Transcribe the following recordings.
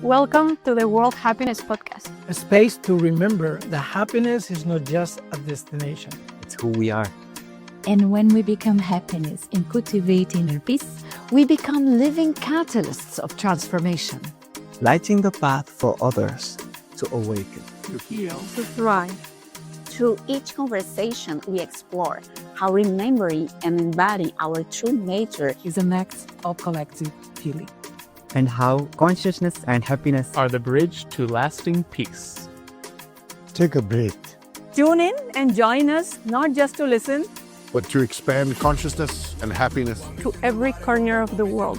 Welcome to the World Happiness Podcast. A space to remember that happiness is not just a destination. It's who we are. And when we become happiness and cultivate inner peace, we become living catalysts of transformation. Lighting the path for others to awaken, To heal, To thrive. Through each conversation, we explore how remembering and embodying our true nature Is an act of collective healing. and how consciousness and happiness are the bridge to lasting peace. Take a breath. Tune in and join us, not just to listen, But to expand consciousness and happiness. to every corner of the world.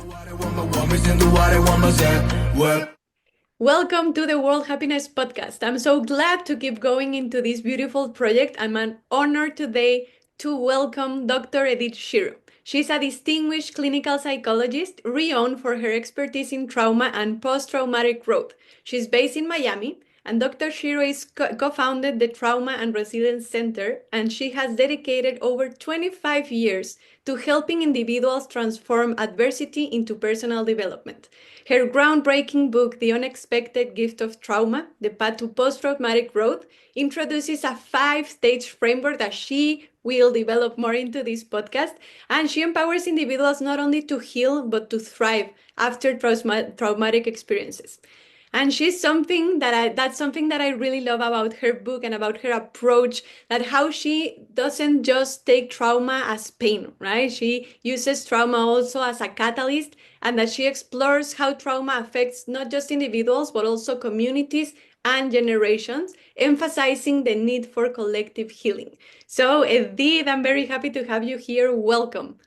Welcome to the World Happiness Podcast. I'm so glad to keep going into this beautiful project. I'm an honor today to welcome Dr. Edith Shiro. She's a distinguished clinical psychologist, renowned for her expertise in trauma and post-traumatic growth. She's based in Miami, and Dr. Shiro is co-founded the Trauma and Resilience Center, and she has dedicated over 25 years to helping individuals transform adversity into personal development. Her groundbreaking book, The Unexpected Gift of Trauma, The Path to Post-Traumatic Growth, introduces a 5-stage framework that she will develop more into this podcast, and she empowers individuals not only to heal, but to thrive after traumatic experiences. And that's something that I really love about her book and about her approach, that how she doesn't just take trauma as pain, right? She uses trauma also as a catalyst, and that she explores how trauma affects not just individuals, but also communities and generations, emphasizing the need for collective healing. So, Edith, I'm very happy to have you here. Welcome.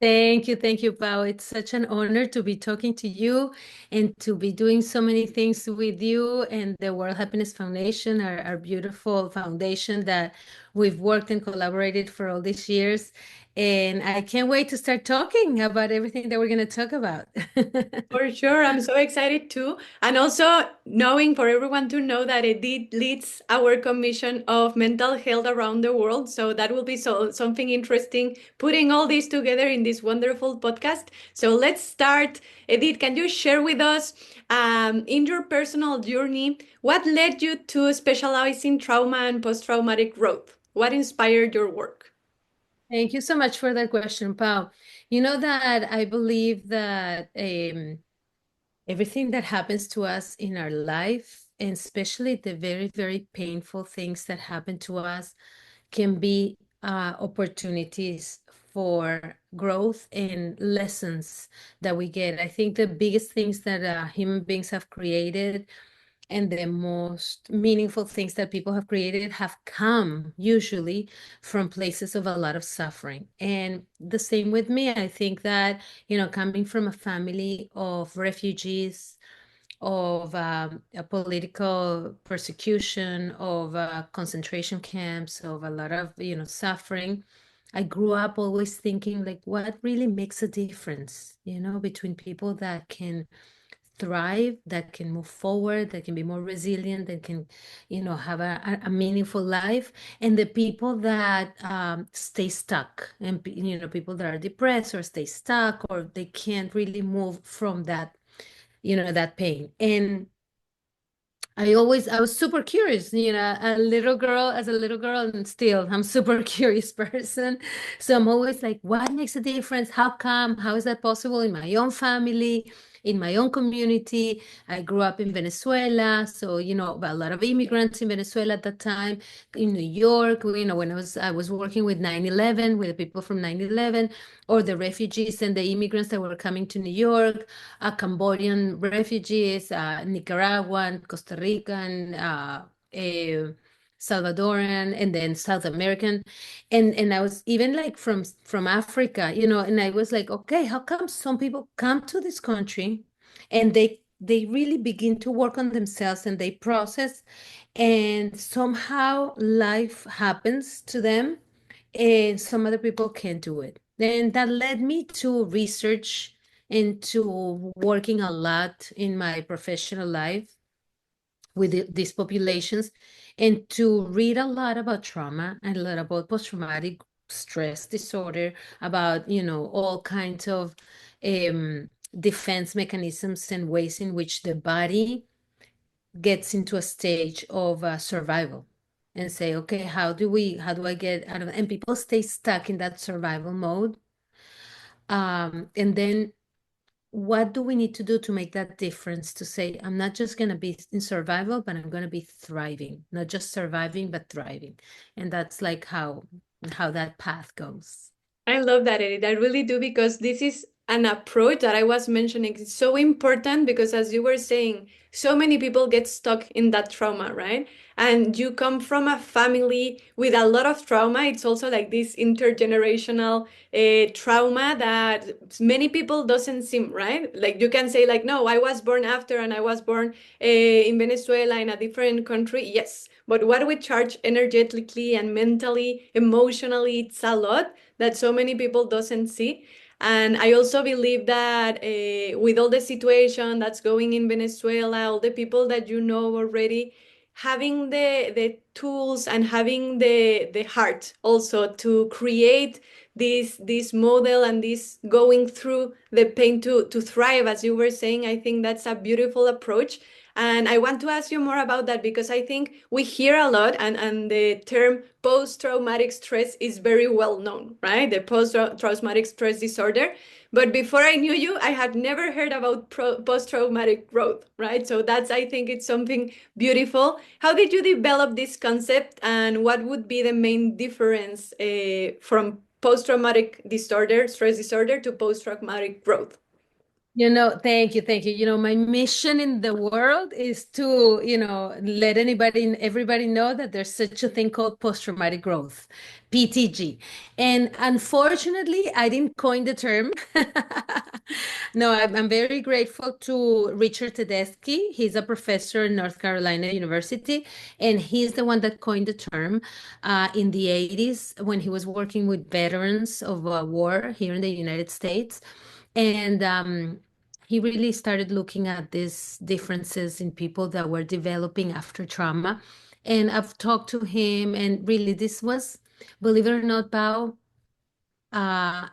Thank you, Pao. It's such an honor to be talking to you and to be doing so many things with you and the World Happiness Foundation, our beautiful foundation that we've worked and collaborated for all these years. And I can't wait to start talking about everything that we're going to talk about. For sure, I'm so excited too. And also knowing for everyone to know that Edith leads our commission of mental health around the world. So that will be something interesting, putting all this together in this wonderful podcast. So let's start. Edith, can you share with us in your personal journey, what led you to specialize in trauma and post-traumatic growth? What inspired your work? Thank you so much for that question, Pao. You know that I believe that everything that happens to us in our life, and especially the very, very painful things that happen to us, can be opportunities for growth and lessons that we get. I think the biggest things that human beings have created and the most meaningful things that people have created have come usually from places of a lot of suffering. And the same with me. I think that, coming from a family of refugees, of a political persecution, of concentration camps, of a lot of, suffering, I grew up always thinking, like, what really makes a difference, between people that can thrive, that can move forward, that can be more resilient, that can, have a meaningful life, and the people that stay stuck, and people that are depressed or stay stuck, or they can't really move from that, that pain. And I was super curious, as a little girl, and still I'm super curious person. So I'm always like, what makes a difference? How come? How is that possible in my own family, in my own community? I grew up in Venezuela, so a lot of immigrants in Venezuela at that time. In New York, when I was working with 9/11, with the people from 9/11, or the refugees and the immigrants that were coming to New York, Cambodian refugees, Nicaraguan, Costa Rican, Salvadoran, and then South American, and I was even like from Africa, and I was like, okay, how come some people come to this country and they really begin to work on themselves and they process, and somehow life happens to them, and some other people can't do it. Then that led me to research and to working a lot in my professional life with these populations, and to read a lot about trauma and a lot about post-traumatic stress disorder, about all kinds of defense mechanisms and ways in which the body gets into a stage of survival and say, okay, how do I get out of it? And people stay stuck in that survival mode. And then what do we need to do to make that difference, to say, I'm not just going to be in survival, but I'm going to be thriving, not just surviving, but thriving. And that's like how that path goes. I love that, Edith. I really do, because this is an approach that I was mentioning. It's so important because, as you were saying, so many people get stuck in that trauma, right? And you come from a family with a lot of trauma. It's also like this intergenerational trauma that many people doesn't seem, right? Like you can say like, no, I was born after and I was born in Venezuela, in a different country. Yes. But what we charge energetically and mentally, emotionally, it's a lot that so many people doesn't see. And I also believe that with all the situation that's going in Venezuela, all the people that you know already, having the tools and having the heart also to create this model and this going through the pain to thrive, as you were saying, I think that's a beautiful approach. And I want to ask you more about that, because I think we hear a lot, and the term post-traumatic stress is very well known, right? The post-traumatic stress disorder. But before I knew you, I had never heard about post-traumatic growth, right? So that's, I think it's something beautiful. How did you develop this concept, and what would be the main difference from post-traumatic disorder, stress disorder, to post-traumatic growth? Thank you, thank you. My mission in the world is to, let everybody know that there's such a thing called post-traumatic growth, PTG. And unfortunately, I didn't coin the term. No, I'm very grateful to Richard Tedeschi. He's a professor in North Carolina University, and he's the one that coined the term in the 80s when he was working with veterans of war here in the United States. And he really started looking at these differences in people that were developing after trauma. And I've talked to him, and really, this was, believe it or not, Bao,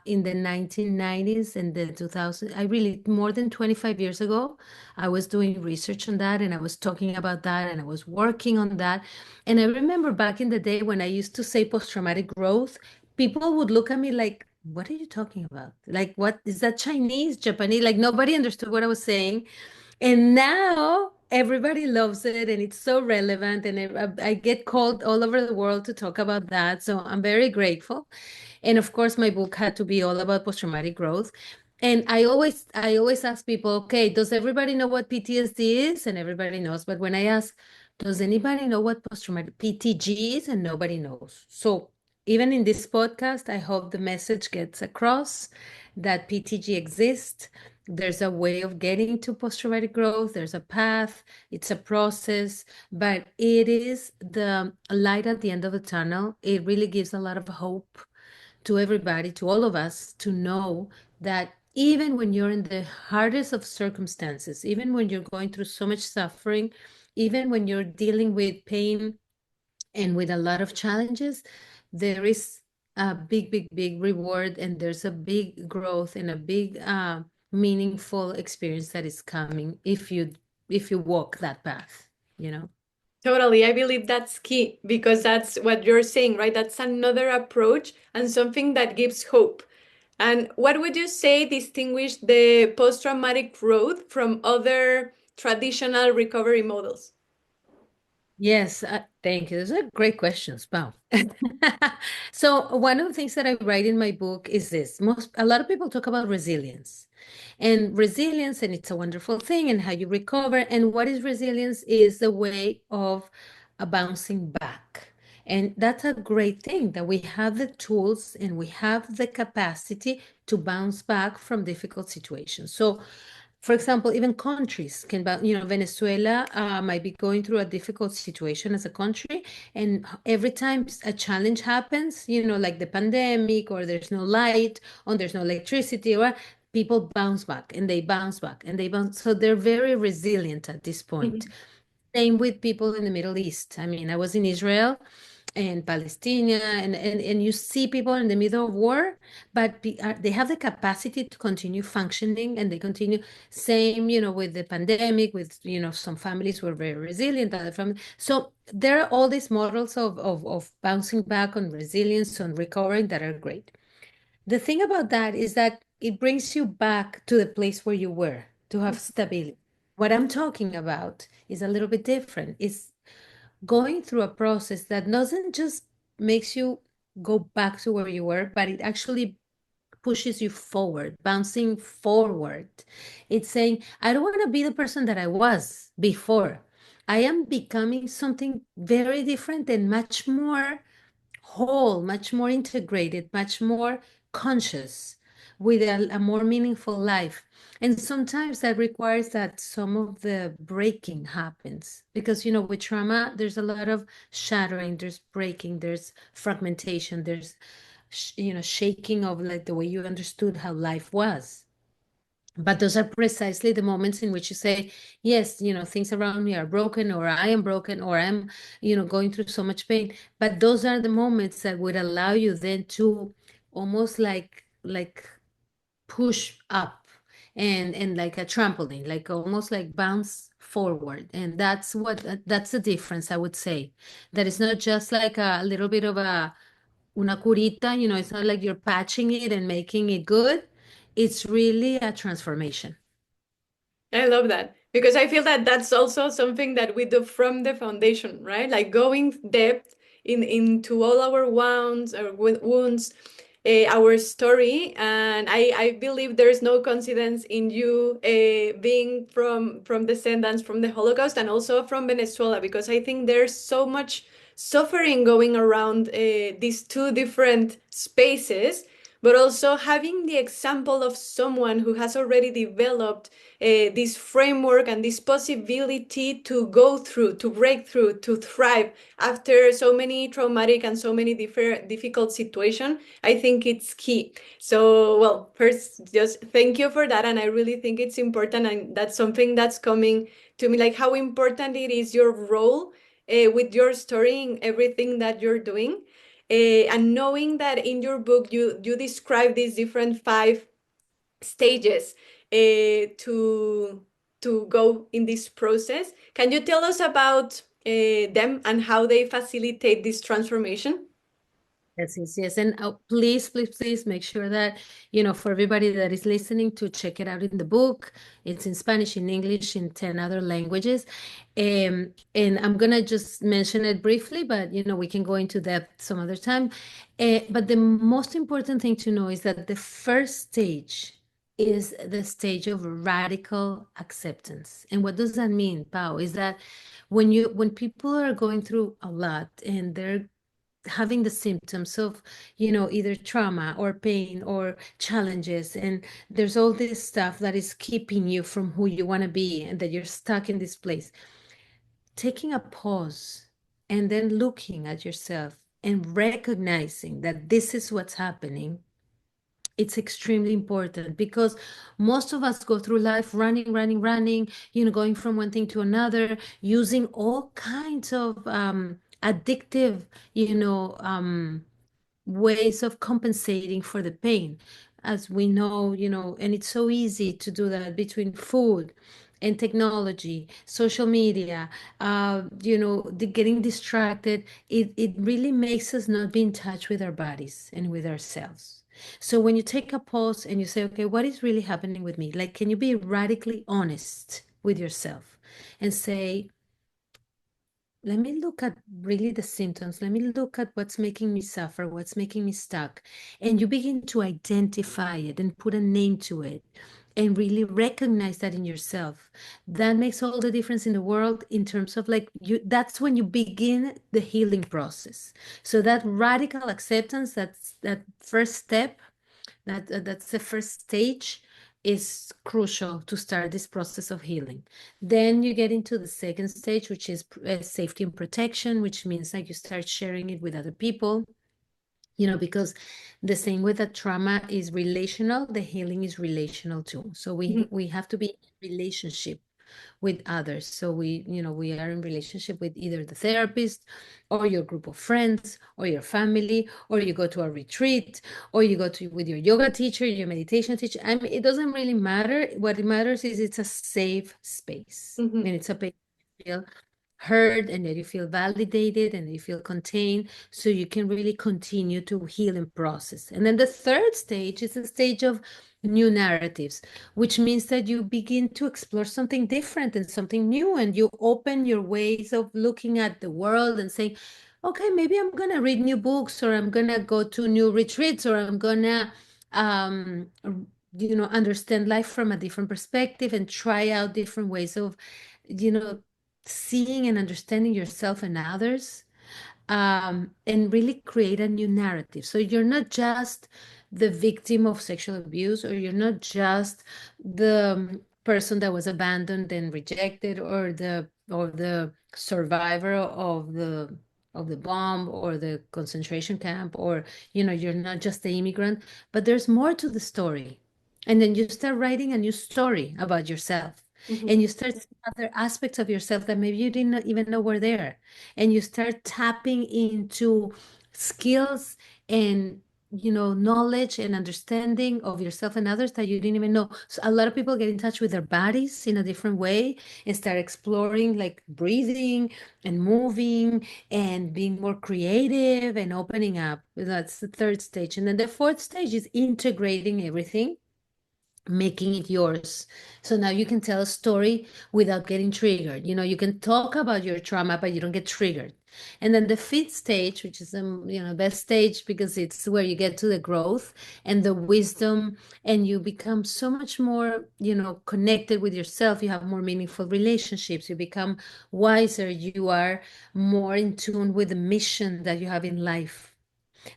in the 1990s and the 2000s. More than 25 years ago, I was doing research on that, and I was talking about that, and I was working on that. And I remember back in the day when I used to say post-traumatic growth, people would look at me like, what are you talking about? Like, what is that, Chinese, Japanese? Like, nobody understood what I was saying. And now everybody loves it, and it's so relevant. And I get called all over the world to talk about that. So I'm very grateful. And of course, my book had to be all about post-traumatic growth. And I always ask people, okay, does everybody know what PTSD is? And everybody knows. But when I ask, does anybody know what post-traumatic PTG is? And nobody knows. So even in this podcast, I hope the message gets across that PTG exists. There's a way of getting to post-traumatic growth. There's a path. It's a process, but it is the light at the end of the tunnel. It really gives a lot of hope to everybody, to all of us, to know that even when you're in the hardest of circumstances, even when you're going through so much suffering, even when you're dealing with pain and with a lot of challenges, there is a big reward, and there's a big growth and a big meaningful experience that is coming if you walk that path, Totally. I believe that's key, because that's what you're saying, right? That's another approach and something that gives hope. And what would you say distinguish the post-traumatic growth from other traditional recovery models? Yes, thank you. Those are great questions. Wow. So one of the things that I write in my book is this. A lot of people talk about resilience, and it's a wonderful thing, and how you recover. And what is resilience is the way of bouncing back. And that's a great thing, that we have the tools and we have the capacity to bounce back from difficult situations. So for example, even countries can, Venezuela might be going through a difficult situation as a country. And every time a challenge happens, like the pandemic, or there's no light, or there's no electricity, or people bounce back and they bounce back and they bounce. So they're very resilient at this point. Same with people in the Middle East. I mean, I was in Israel and Palestine, and you see people in the middle of war, but they have the capacity to continue functioning, and they continue. Same, with the pandemic, with some families were very resilient, other families. So there are all these models of bouncing back, on resilience, on recovering, that are great. The thing about that is that it brings you back to the place where you were, to have stability. What I'm talking about is a little bit different. It's going through a process that doesn't just makes you go back to where you were, but it actually pushes you forward, bouncing forward. It's saying, I don't want to be the person that I was before. I am becoming something very different and much more whole, much more integrated, much more conscious, with a more meaningful life. And sometimes that requires that some of the breaking happens, because with trauma there's a lot of shattering, there's breaking, there's fragmentation, there's shaking of like the way you understood how life was. But those are precisely the moments in which you say, yes, things around me are broken, or I am broken, or I'm, going through so much pain. But those are the moments that would allow you then to almost like push up, and like a trampoline, like almost like bounce forward. And that's the difference, I would say. That it's not just like a little bit of a una curita, it's not like you're patching it and making it good. It's really a transformation. I love that because I feel that that's also something that we do from the foundation, right? Like going depth into all our wounds, our story, and I believe there is no coincidence in you being from descendants from the Holocaust and also from Venezuela, because I think there's so much suffering going around these two different spaces, but also having the example of someone who has already developed this framework and this possibility to go through, to break through, to thrive after so many traumatic and so many difficult situations. I think it's key. So, well, first, just thank you for that. And I really think it's important. And that's something that's coming to me, like how important it is your role with your story in everything that you're doing. And knowing that in your book, you describe these different 5 stages to go in this process. Can you tell us about them and how they facilitate this transformation? Yes, yes, yes. And please, please, please make sure that, for everybody that is listening, to check it out in the book. It's in Spanish, in English, in 10 other languages. And I'm going to just mention it briefly, but, we can go into depth some other time. But the most important thing to know is that the first stage is the stage of radical acceptance. And what does that mean, Pau? Is that when people are going through a lot and they're having the symptoms of either trauma or pain or challenges, and there's all this stuff that is keeping you from who you want to be, and that you're stuck in this place, taking a pause and then looking at yourself and recognizing that this is what's happening, it's extremely important, because most of us go through life running, running, running, going from one thing to another, using all kinds of addictive, ways of compensating for the pain, as we know, and it's so easy to do that between food and technology, social media, getting distracted. It really makes us not be in touch with our bodies and with ourselves. So when you take a pause and you say, okay, what is really happening with me? Like, can you be radically honest with yourself and say, let me look at really the symptoms. Let me look at what's making me suffer, what's making me stuck. And you begin to identify it and put a name to it and really recognize that in yourself. That makes all the difference in the world, in terms of like that's when you begin the healing process. So that radical acceptance, that's that first step, that's the first stage, is crucial to start this process of healing. Then you get into the second stage, which is safety and protection, which means like you start sharing it with other people, because the same way that trauma is relational, the healing is relational too. So we have to be in relationship with others. So we are in relationship with either the therapist or your group of friends or your family, or you go to a retreat, or you go to with your yoga teacher, your meditation teacher. I mean, it doesn't really matter. What it matters is it's a safe space. Mhm. And it's a place you feel heard, and that you feel validated, and you feel contained, so you can really continue to heal and process. And then the third stage is the stage of new narratives, which means that you begin to explore something different and something new, and you open your ways of looking at the world and saying, okay, maybe I'm gonna read new books, or I'm gonna go to new retreats, or I'm gonna understand life from a different perspective and try out different ways of you know seeing and understanding yourself and others, and really create a new narrative. So you're not just the victim of sexual abuse, or you're not just the person that was abandoned and rejected, or the survivor of the bomb or the concentration camp, or you're not just the immigrant, but there's more to the story. And then you start writing a new story about yourself, Mhm. and you start seeing other aspects of yourself that maybe you didn't even know were there, and you start tapping into skills and knowledge and understanding of yourself and others that you didn't even know. So a lot of people get in touch with their bodies in a different way and start exploring, like breathing and moving and being more creative and opening up. That's the third stage. And then the fourth stage is integrating everything, making it yours. So now you can tell a story without getting triggered. You can talk about your trauma, but you don't get triggered. And then the fifth stage, which is the best stage, because it's where you get to the growth and the wisdom, and you become so much more connected with yourself. You have more meaningful relationships, you become wiser, you are more in tune with the mission that you have in life.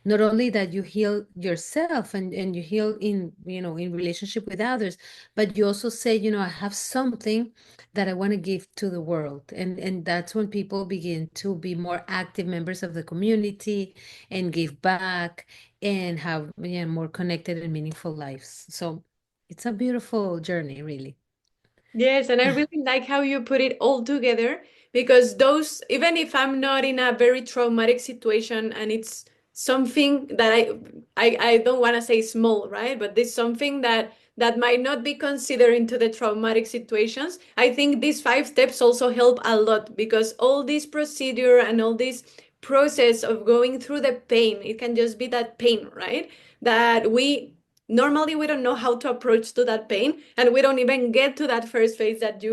Not only that you heal yourself, and you heal in relationship with others, but you also say, I have something that I want to give to the world. And that's when people begin to be more active members of the community and give back and have more connected and meaningful lives. So it's a beautiful journey, really. Yes, and I really like how you put it all together, because those, even if I'm not in a very traumatic situation and it's something that I don't want to say small, right? But this something that might not be considered into the traumatic situations. I think these 5 steps also help a lot, because all this procedure and all this process of going through the pain, it can just be that pain, right? That we don't know how to approach to that pain, and we don't even get to that first phase that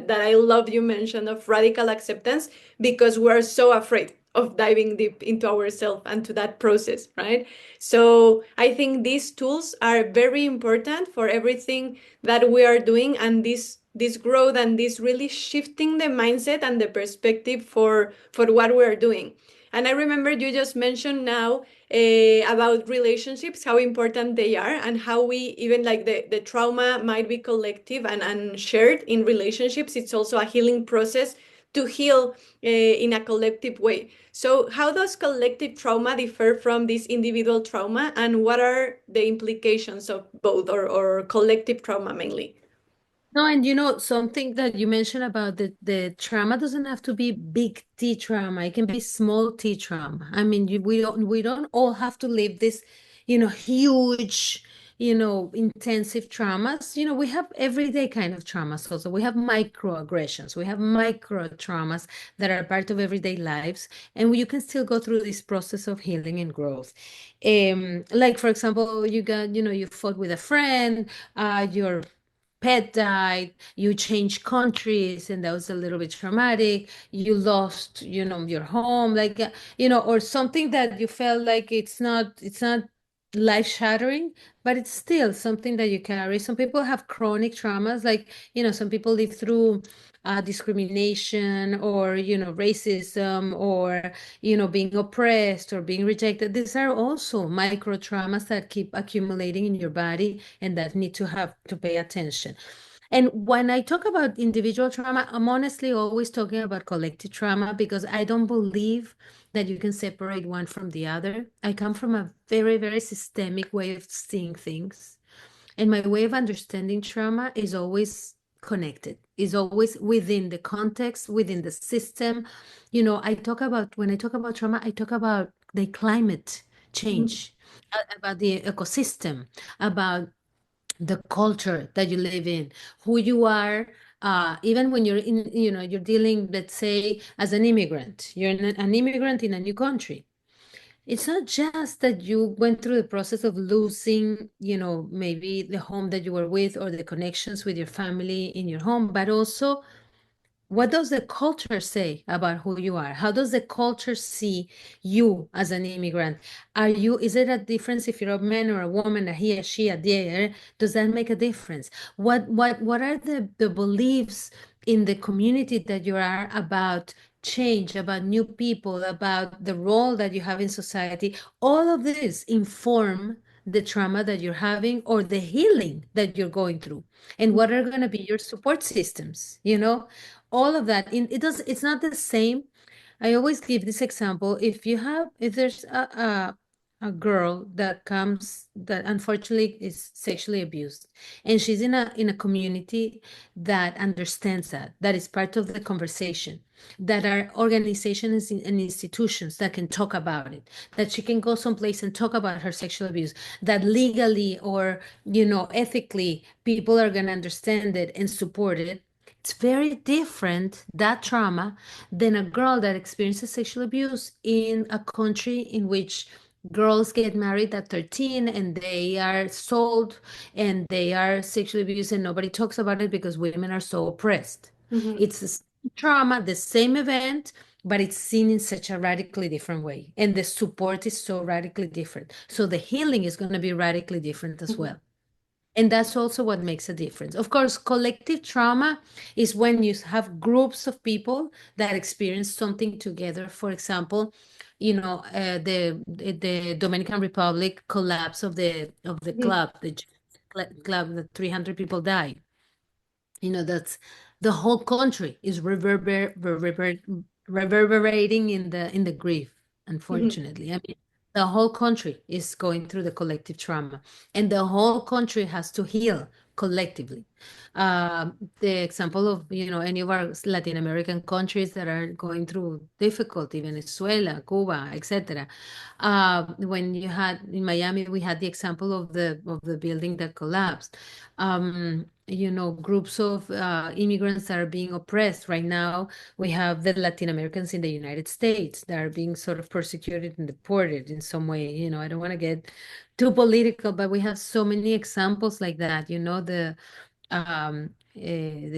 I love you mentioned, of radical acceptance, because we're so afraid of diving deep into ourselves and to that process, right? So I think these tools are very important for everything that we are doing, and this growth, and this really shifting the mindset and the perspective for what we're doing. And I remember you just mentioned now about relationships, how important they are, and how we even like the trauma might be collective and shared in relationships. It's also a healing process to heal in a collective way. So how does collective trauma differ from this individual trauma, and what are the implications of both, or collective trauma mainly? No, and something that you mentioned about the trauma doesn't have to be big T trauma. It can be small T trauma. I mean, we don't all have to live this, huge, intensive traumas. We have everyday kind of traumas also. We have microaggressions. We have micro traumas that are part of everyday lives, and you can still go through this process of healing and growth. Like for example, you fought with a friend, your pet died, you changed countries, and that was a little bit traumatic. You lost, your home, like, or something that you felt like it's not life shattering, but it's still something that you carry. Some people have chronic traumas, like, some people live through discrimination, or, racism, or, being oppressed or being rejected. These are also micro traumas that keep accumulating in your body and that need to have to pay attention. And when I talk about individual trauma, I'm honestly always talking about collective trauma, because I don't believe that you can separate one from the other. I come from a very, very systemic way of seeing things. And my way of understanding trauma is always connected. It's always within the context, within the system. When I talk about trauma, I talk about the climate change, about the ecosystem, about the culture that you live in, who you are. Even when you're you're dealing, let's say, as an immigrant, you're an immigrant in a new country. It's not just that you went through the process of losing, maybe the home that you were with or the connections with your family in your home, but also what does the culture say about who you are? How does the culture see you as an immigrant? Is it a difference if you're a man or a woman, a he, a she, a they? Does that make a difference? What are the beliefs in the community that you are about change, about new people, about the role that you have in society? All of this inform the trauma that you're having or the healing that you're going through. And what are going to be your support systems, all of that. It's not the same. I always give this example. If there's a girl that unfortunately is sexually abused, and she's in a community that understands that is part of the conversation, that are organizations and institutions that can talk about it, that she can go someplace and talk about her sexual abuse, that legally or ethically people are going to understand it and support it. It's very different, that trauma, than a girl that experiences sexual abuse in a country in which girls get married at 13 and they are sold and they are sexually abused and nobody talks about it because women are so oppressed. It's the same trauma, the same event, but it's seen in such a radically different way. And the support is so radically different. So the healing is going to be radically different as well. And that's also what makes a difference. Of course, collective trauma is when you have groups of people that experience something together. For example, the Dominican Republic collapse of the club, club that 300 people died. That's the whole country is reverberating in the grief, unfortunately. I mean, the whole country is going through the collective trauma, and the whole country has to heal collectively. The example of any of our Latin American countries that are going through difficulty, Venezuela, Cuba, etc. When you had in Miami, we had the example of the building that collapsed. Groups of immigrants that are being oppressed right now. We have the Latin Americans in the United States that are being sort of persecuted and deported in some way. I don't want to get too political, but we have so many examples like that. The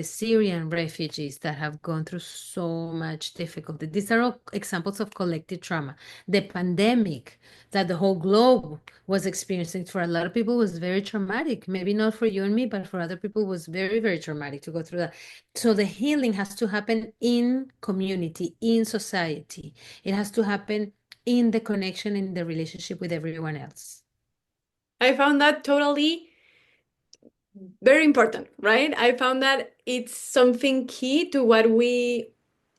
Syrian refugees that have gone through so much difficulty. These are all examples of collective trauma. The pandemic that the whole globe was experiencing for a lot of people was very traumatic. Maybe not for you and me, but for other people was very, very traumatic to go through that. So the healing has to happen in community, in society. It has to happen in the connection, in the relationship with everyone else. I found that totally very important, right? I found that it's something key to what we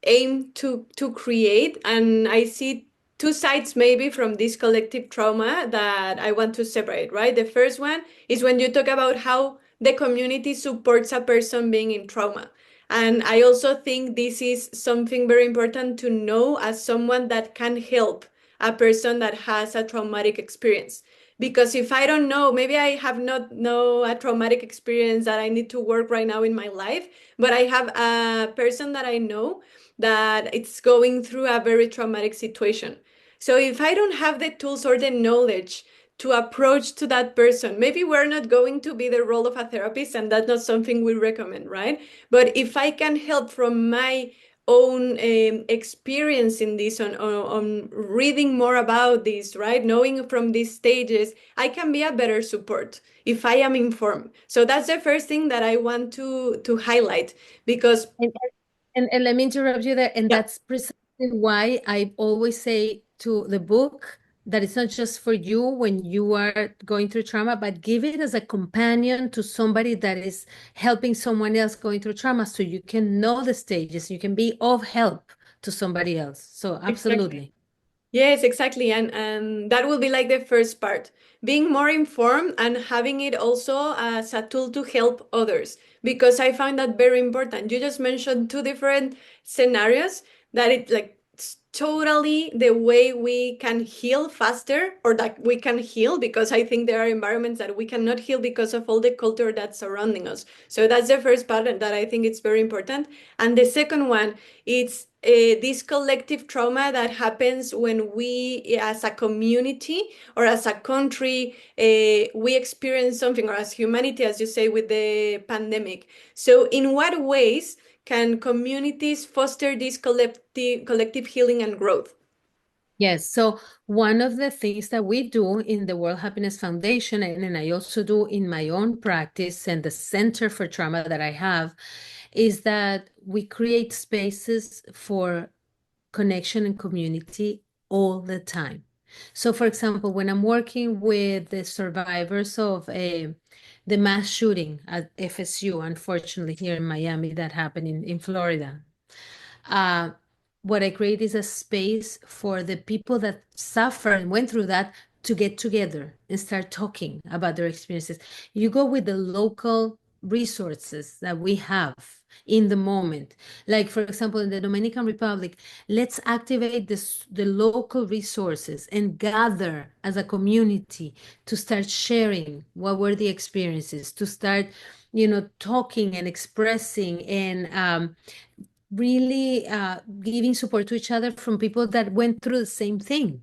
aim to create. And I see two sides maybe from this collective trauma that I want to separate, right? The first one is when you talk about how the community supports a person being in trauma. And I also think this is something very important to know as someone that can help a person that has a traumatic experience. Because if I don't know, maybe I have not know a traumatic experience that I need to work right now in my life, but I have a person that I know that it's going through a very traumatic situation. So if I don't have the tools or the knowledge to approach to that person, maybe we're not going to be the role of a therapist, and that's not something we recommend, right? But if I can help from my own experience in this, on reading more about this, right? Knowing from these stages, I can be a better support if I am informed. So that's the first thing that I want to highlight, because And let me interrupt you there. And yeah, that's precisely why I always say to the book that it's not just for you when you are going through trauma, but give it as a companion to somebody that is helping someone else going through trauma, so you can know the stages, you can be of help to somebody else. So exactly. absolutely. Yes, exactly. And that will be like the first part. Being more informed and having it also as a tool to help others, because I find that very important. You just mentioned two different scenarios that it like it's totally the way we can heal faster, or that we can heal, because I think there are environments that we cannot heal because of all the culture that's surrounding us. So that's the first part that I think it's very important. And the second one, it's this collective trauma that happens when we, as a community or as a country, we experience something, or as humanity, as you say, with the pandemic. So, in what ways can communities foster this collective healing and growth? Yes, so one of the things that we do in the World Happiness Foundation, and I also do in my own practice and the Center for Trauma that I have, is that we create spaces for connection and community all the time. So, for example, when I'm working with the survivors of the mass shooting at FSU, unfortunately, here in Miami, that happened in Florida, uh, what I create is a space for the people that suffer and went through that to get together and start talking about their experiences. You go with the local resources that we have in the moment. Like, for example, in the Dominican Republic, let's activate the local resources and gather as a community to start sharing what were the experiences, to start, talking and expressing and really giving support to each other from people that went through the same thing.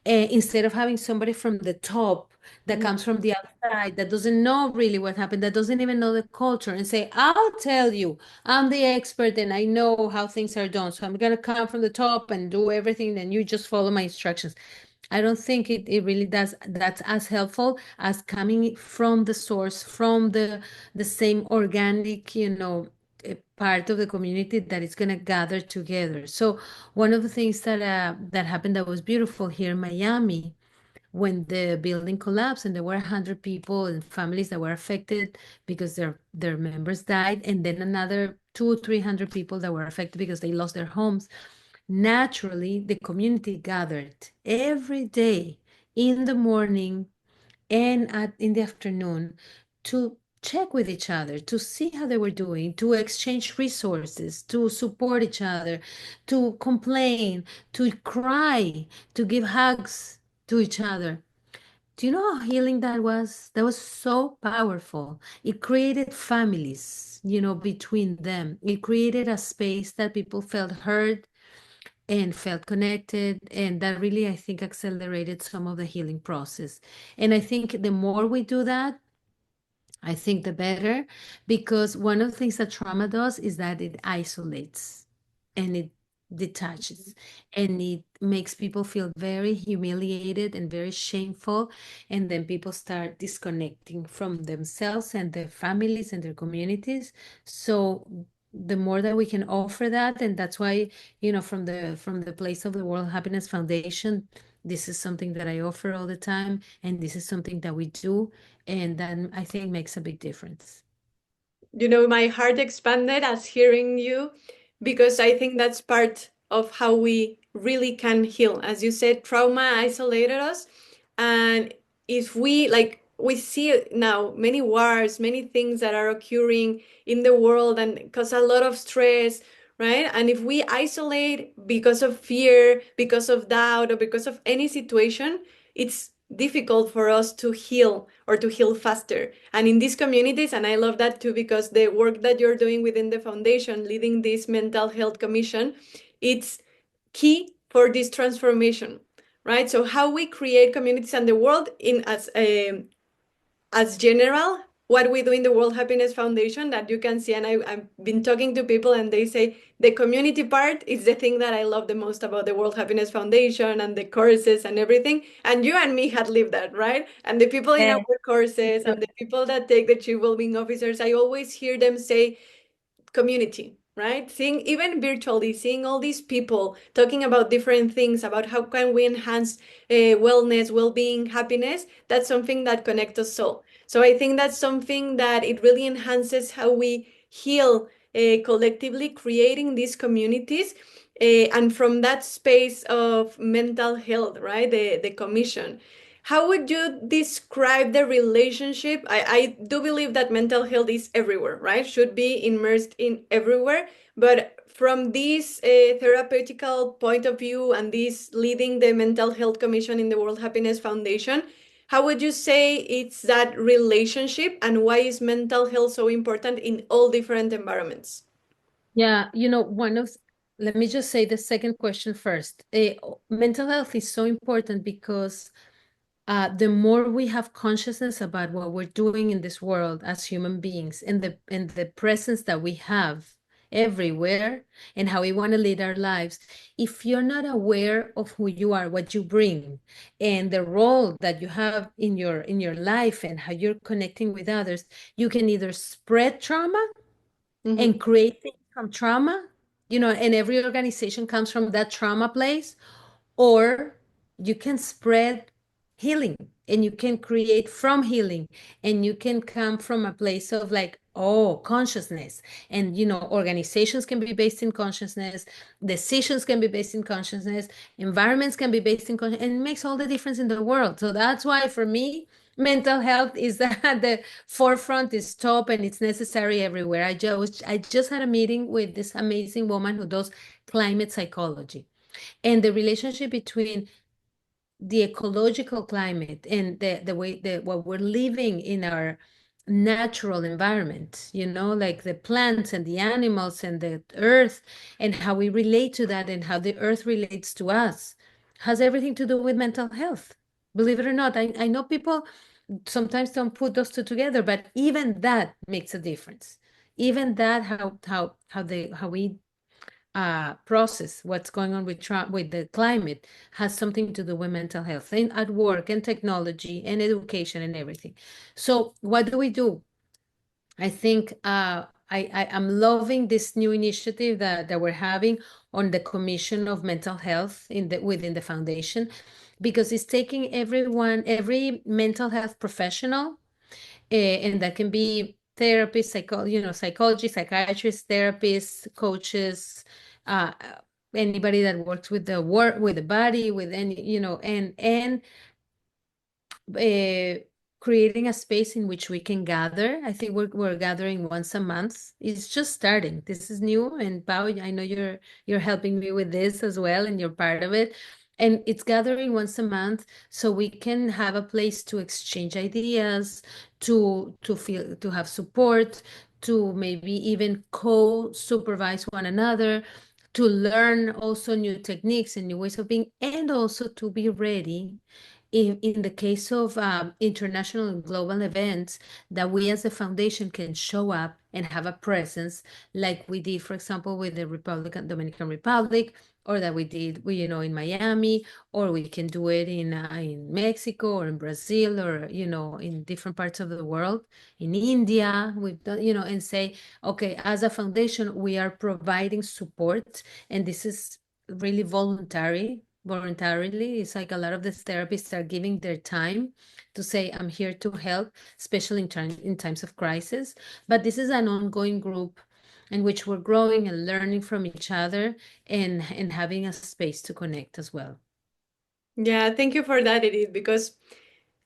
Instead of having somebody from the top that comes from the outside, that doesn't know really what happened, that doesn't even know the culture, and say, I'll tell you, I'm the expert and I know how things are done. So I'm going to come from the top and do everything, and you just follow my instructions. I don't think it really does. That's as helpful as coming from the source, from the same organic, part of the community that is going to gather together. So one of the things that happened that was beautiful here in Miami, when the building collapsed and there were 100 people and families that were affected because their members died, and then another 200-300 people that were affected because they lost their homes. Naturally, the community gathered every day in the morning and in the afternoon to check with each other, to see how they were doing, to exchange resources, to support each other, to complain, to cry, to give hugs to each other. Do you know how healing that was? That was so powerful. It created families, between them. It created a space that people felt heard and felt connected. And that really, I think, accelerated some of the healing process. And I think the more we do that, I think the better, because one of the things that trauma does is that it isolates and it detaches and it makes people feel very humiliated and very shameful. And then people start disconnecting from themselves and their families and their communities. So the more that we can offer that, and that's why, from the place of the World Happiness Foundation, this is something that I offer all the time, and this is something that we do, and that I think makes a big difference. My heart expanded as hearing you, because I think that's part of how we really can heal. As you said, trauma isolated us. And if we see now many wars, many things that are occurring in the world and cause a lot of stress, right? And if we isolate because of fear, because of doubt, or because of any situation, it's difficult for us to heal or to heal faster. And in these communities, and I love that too, because the work that you're doing within the foundation, leading this mental health commission, it's key for this transformation, right? So how we create communities and the world in as general, what we do in the World Happiness Foundation, that you can see, and I've been talking to people and they say the community part is the thing that I love the most about the World Happiness Foundation and the courses and everything. And you and me had lived that, right? And the people in our courses and the people that take the Chief Wellbeing Officers, I always hear them say community, right? Seeing even virtually, seeing all these people talking about different things, about how can we enhance wellness, well-being, happiness, that's something that connects us all. So I think that's something that it really enhances how we heal collectively creating these communities. And from that space of mental health, right, the commission, how would you describe the relationship? I do believe that mental health is everywhere, right? Should be immersed in everywhere. But from this therapeutical point of view and this leading the Mental Health Commission in the World Happiness Foundation, how would you say it's that relationship, and why is mental health so important in all different environments? Yeah, let me just say the second question first. Mental health is so important because the more we have consciousness about what we're doing in this world as human beings, and the presence that we have everywhere, and how we want to lead our lives, if you're not aware of who you are, what you bring, and the role that you have in your life, and how you're connecting with others, you can either spread trauma and create things from trauma, and every organization comes from that trauma place, or you can spread healing, and you can create from healing, and you can come from a place of like, oh, consciousness. And organizations can be based in consciousness, decisions can be based in consciousness, environments can be based in consciousness, and it makes all the difference in the world. So that's why for me, mental health is at the forefront, is top, and it's necessary everywhere. I just had a meeting with this amazing woman who does climate psychology, and the relationship between the ecological climate and the way that what we're living in our natural environment, like the plants and the animals and the earth, and how we relate to that, and how the earth relates to us, has everything to do with mental health. Believe it or not, I know people sometimes don't put those two together, but even that makes a difference. Even that, how we process what's going on with the climate, has something to do with mental health, and at work, and technology, and education, and everything. So what do we do? I think I'm loving this new initiative that we're having on the Commission of Mental Health within the foundation, because it's taking every mental health professional, and that can be therapists, psychology, psychiatrists, therapists, coaches, uh, anybody that works with the body, with any, and creating a space in which we can gather. I think we're gathering once a month. It's just starting. This is new, and Pao, I know you're helping me with this as well, and you're part of it. And it's gathering once a month, so we can have a place to exchange ideas, to have support, to maybe even co-supervise one another, to learn also new techniques and new ways of being, and also to be ready in the case of international and global events, that we as a foundation can show up and have a presence, like we did, for example, with the Dominican Republic, or that we did, in Miami, or we can do it in Mexico, or in Brazil, or, in different parts of the world, in India, we've done, and say, okay, as a foundation, we are providing support, and this is really voluntarily. It's like a lot of the therapists are giving their time to say, I'm here to help, especially in times of crisis. But this is an ongoing group in which we're growing and learning from each other, and having a space to connect as well. Yeah, thank you for that, Edith, because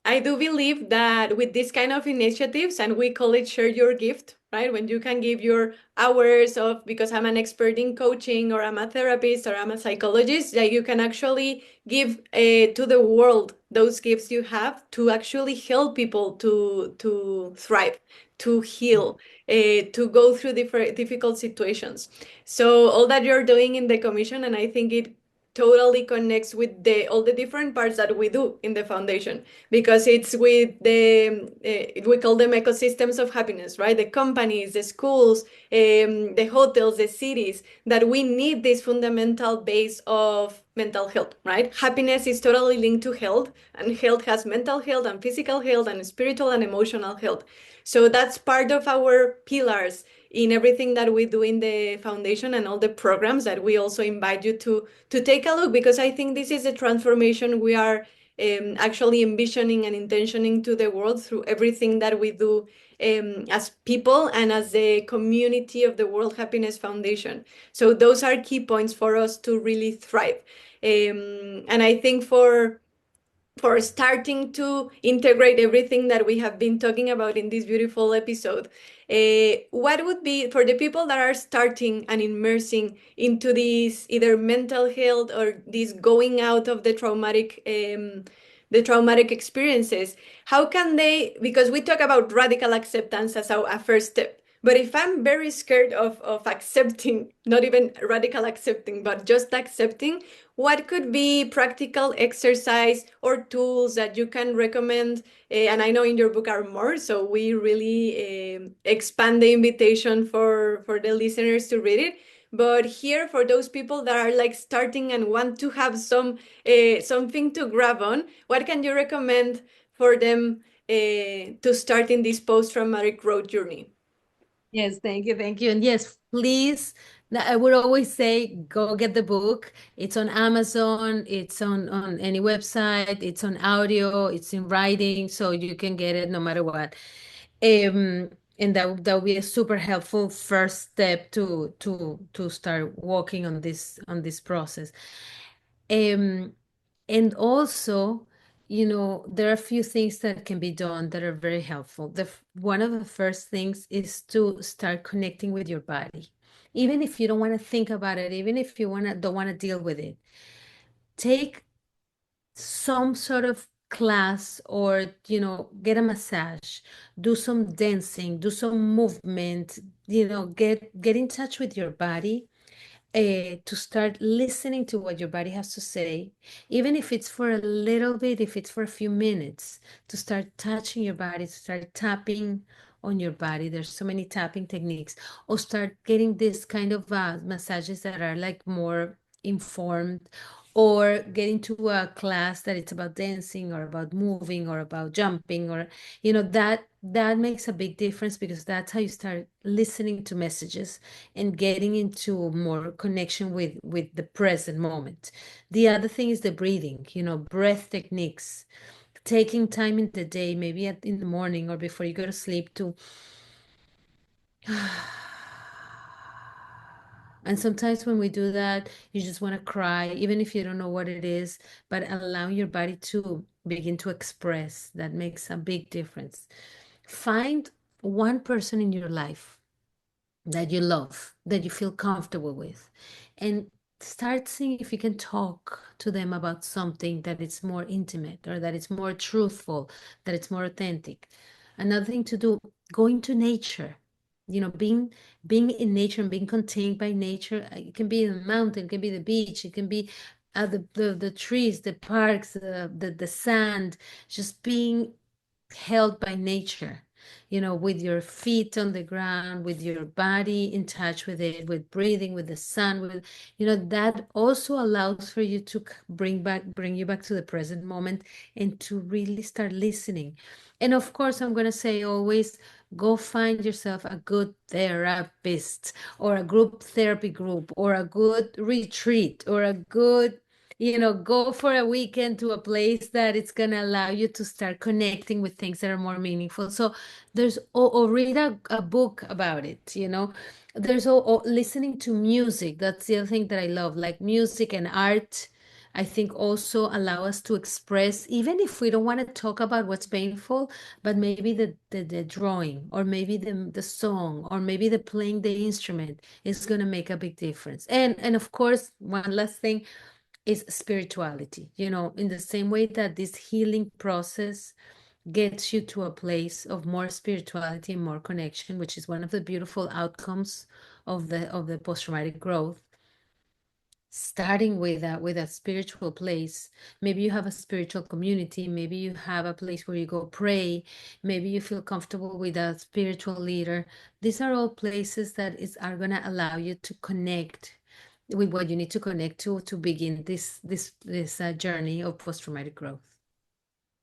I do believe that with this kind of initiatives, and we call it share your gift, right? When you can give your hours of, because I'm an expert in coaching, or I'm a therapist, or I'm a psychologist, that you can actually give to the world those gifts you have to actually help people to thrive, to heal, to go through difficult situations. So all that you're doing in the commission, and I think it totally connects with all the different parts that we do in the foundation, because it's with we call them ecosystems of happiness, right? The companies, the schools, the hotels, the cities, that we need this fundamental base of mental health, right? Happiness is totally linked to health, and health has mental health and physical health and spiritual and emotional health. So that's part of our pillars in everything that we do in the foundation, and all the programs that we also invite you to take a look, because I think this is a transformation we are actually envisioning and intentioning to the world through everything that we do as people and as the community of the World Happiness Foundation. So those are key points for us to really thrive. And I think for starting to integrate everything that we have been talking about in this beautiful episode. What would be for the people that are starting and immersing into this either mental health or this going out of the traumatic experiences? How can they, because we talk about radical acceptance as a first step, but if I'm very scared of accepting, not even radical accepting, but just accepting, what could be practical exercise or tools that you can recommend? And I know in your book are more, so we really expand the invitation for the listeners to read it. But here, for those people that are like starting and want to have something to grab on, what can you recommend for them to start in this post-traumatic growth journey? Yes, thank you, thank you. And yes, please, I would always say go get the book. It's on Amazon, it's on any website, it's on audio, it's in writing, so you can get it no matter what. And that would be a super helpful first step to start working on this process. And also, there are a few things that can be done that are very helpful. One of the first things is to start connecting with your body. Even if you don't want to think about it, even if you don't want to deal with it, take some sort of class or, get a massage, do some dancing, do some movement, get in touch with your body, to start listening to what your body has to say, even if it's for a little bit, if it's for a few minutes, to start touching your body, to start tapping on your body. There's so many tapping techniques, or start getting this kind of massages that are like more informed, or get into a class that it's about dancing or about moving or about jumping, or that makes a big difference, because that's how you start listening to messages and getting into more connection with the present moment. The other thing is the breathing, breath techniques, taking time in the day, maybe in the morning or before you go to sleep, to and sometimes when we do that, you just want to cry, even if you don't know what it is, but allowing your body to begin to express, that makes a big difference. Find one person in your life that you love, that you feel comfortable with, and start seeing if you can talk to them about something that is more intimate, or that it's more truthful, that it's more authentic. Another thing to do, going to nature, being in nature and being contained by nature. It can be the mountain, it can be the beach, it can be the trees, the parks, the sand, just being held by nature, with your feet on the ground, with your body in touch with it, with breathing, with the sun, that also allows for you to bring you back to the present moment, and to really start listening. And of course, I'm going to say always, go find yourself a good therapist, or a group therapy group, or a good retreat, or a good, go for a weekend to a place that it's going to allow you to start connecting with things that are more meaningful. So or read a book about it, there's listening to music. That's the other thing that I love, like music and art. I think also allow us to express, even if we don't want to talk about what's painful, but maybe the drawing, or maybe the song, or maybe the playing the instrument is going to make a big difference. And of course, one last thing is spirituality. In the same way that this healing process gets you to a place of more spirituality and more connection, which is one of the beautiful outcomes of the post-traumatic growth. Starting with a spiritual place, maybe you have a spiritual community, maybe you have a place where you go pray, maybe you feel comfortable with a spiritual leader. These are all places that are going to allow you to connect with what you need to connect to begin this journey of post-traumatic growth.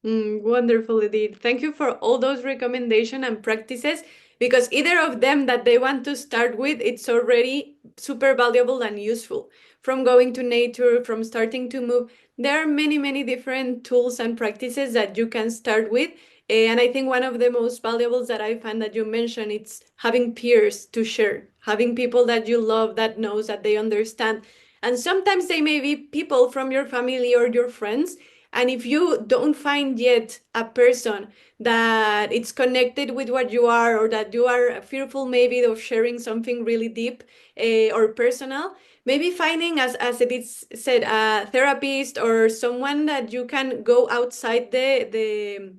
Wonderful, Edith. Thank you for all those recommendations and practices, because either of them that they want to start with, it's already super valuable and useful. from going to nature, from starting to move. There are many, many different tools and practices that you can start with. And I think one of the most valuables that I find that you mentioned, it's having peers to share, having people that you love, that knows, that they understand. And sometimes they may be people from your family or your friends. And if you don't find yet a person that it's connected with what you are, or that you are fearful maybe of sharing something really deep or personal, maybe finding, as it is said, a therapist or someone that you can go outside the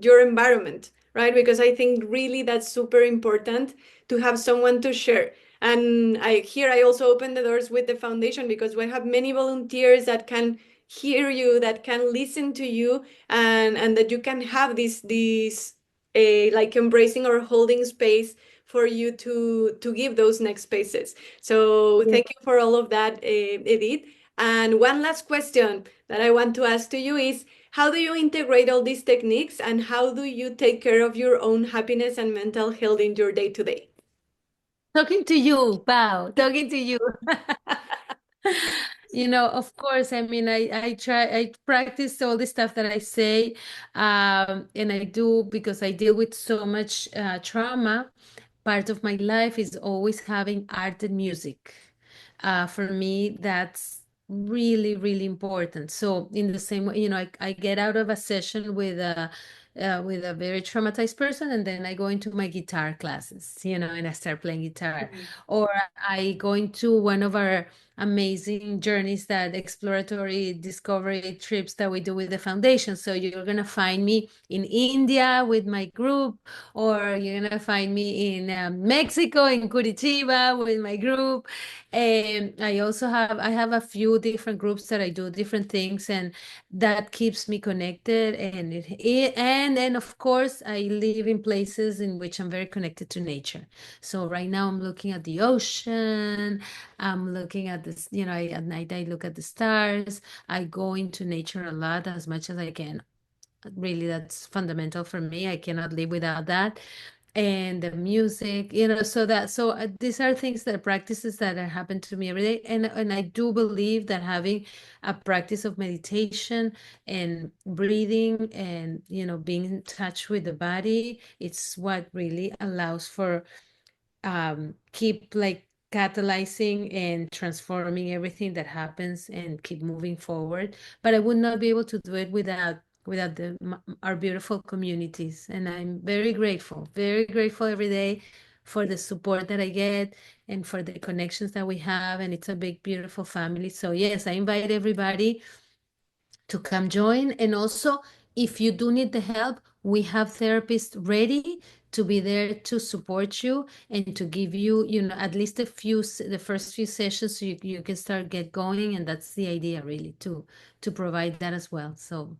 your environment, right? Because I think really that's super important to have someone to share. And I also open the doors with the foundation because we have many volunteers that can hear you, that can listen to you, and that you can have this like embracing or holding space for you to give those next spaces. So thank you for all of that, Edith. And one last question that I want to ask to you is, how do you integrate all these techniques, and how do you take care of your own happiness and mental health in your day to day? Talking to you, Pau, talking to you. Of course, I mean, I practice all the stuff that I say, and I do because I deal with so much trauma. Part of my life is always having art and music. For me, that's really, really important. So in the same way, I get out of a session with a very traumatized person, and then I go into my guitar classes, and I start playing guitar. Or I go into one of our amazing journeys, that exploratory discovery trips that we do with the foundation. So you're gonna find me in India with my group, or you're gonna find me in Mexico, in Curitiba with my group. And I have a few different groups that I do different things, and that keeps me connected. And then of course I live in places in which I'm very connected to nature. So right now I'm looking at the ocean, I'm looking at this, at night I look at the stars. I go into nature a lot, as much as I can. Really, that's fundamental for me. I cannot live without that. And the music, these are things, that practices that happen to me every day. And I do believe that having a practice of meditation and breathing, and being in touch with the body, it's what really allows for keep like catalyzing and transforming everything that happens, and keep moving forward. But I would not be able to do it without our beautiful communities. And I'm very grateful every day for the support that I get, and for the connections that we have. And it's a big, beautiful family. So yes, I invite everybody to come join. And also, if you do need the help, we have therapists ready to be there to support you, and to give you, at least the first few sessions, so you can get going. And that's the idea, really, to provide that as well. So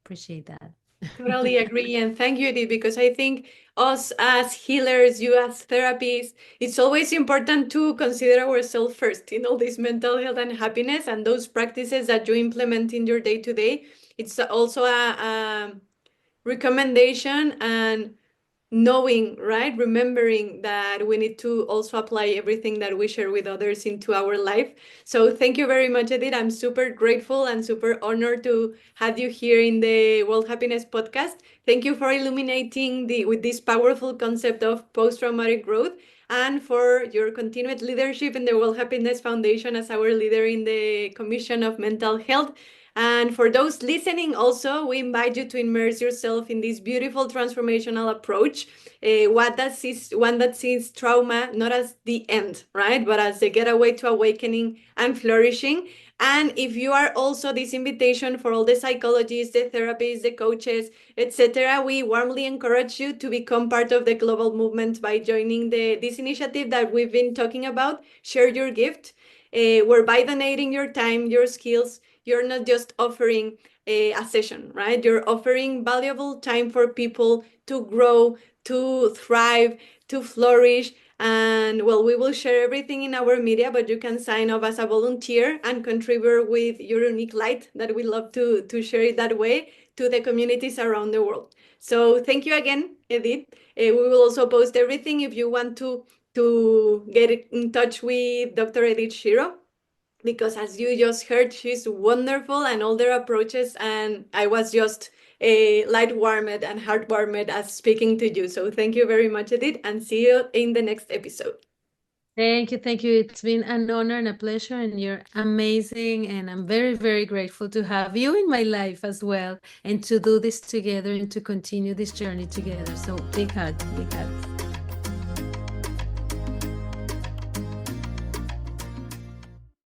appreciate that. Totally agree. And thank you, Edith, because I think us as healers, you as therapists, it's always important to consider ourselves first in all this mental health and happiness, and those practices that you implement in your day to day. It's also a recommendation, and knowing, right? Remembering that we need to also apply everything that we share with others into our life. So thank you very much, Edith. I'm super grateful and super honored to have you here in the World Happiness Podcast. Thank you for illuminating with this powerful concept of post-traumatic growth, and for your continued leadership in the World Happiness Foundation as our leader in the Commission of Mental Health. And for those listening, also, we invite you to immerse yourself in this beautiful transformational approach, one that sees trauma not as the end, right, but as the getaway to awakening and flourishing. And if you are also this invitation for all the psychologists, the therapists, the coaches, etc., we warmly encourage you to become part of the global movement by joining this initiative that we've been talking about, Share Your Gift, where by donating your time, your skills, you're not just offering a session, right? You're offering valuable time for people to grow, to thrive, to flourish. And well, we will share everything in our media, but you can sign up as a volunteer and contribute with your unique light, that we love to share it that way, to the communities around the world. So thank you again, Edith. We will also post everything if you want to get in touch with Dr. Edith Shiro. because as you just heard, she's wonderful and all their approaches, and I was just light warmed and heart warmed as speaking to you. So thank you very much, Edith, and see you in the next episode. Thank you. Thank you. It's been an honor and a pleasure, and you're amazing. And I'm very, very grateful to have you in my life as well, and to do this together and to continue this journey together. So big hug, big hug.